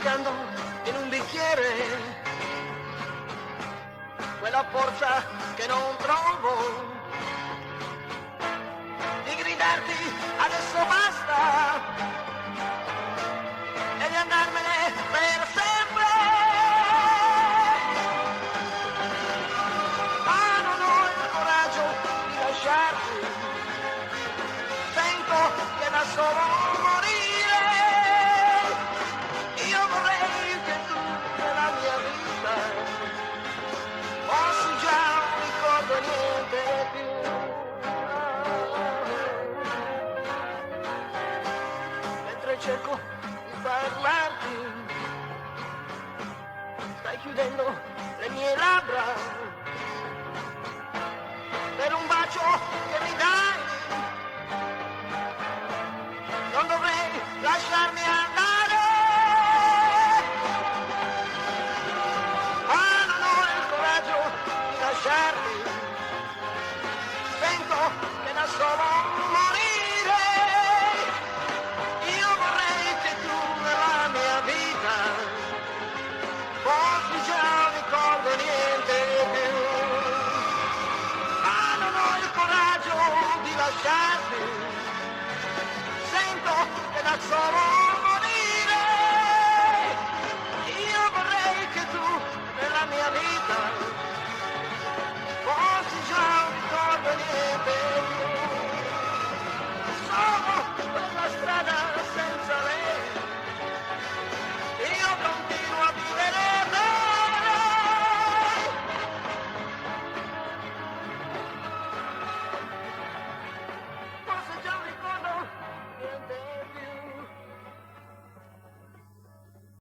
cercando in un bicchiere quella forza che non trovo, di gridarti adesso basta e di andarmene per sempre. Ma non ho il coraggio di lasciarti, sento che da solo morire. Io vorrei che tu nella mia vita fossi già, non ricordo niente più. Mentre cerco di parlarti, stai chiudendo le mie labbra per un bacio che mi dai. Non dovrei lasciarmi andare, ma non ho il coraggio di lasciarti, sento che da solo morire. Io vorrei che tu nella mia vita fossi già, non ricordo niente più, ma non ho il coraggio di lasciarti, sento che da solo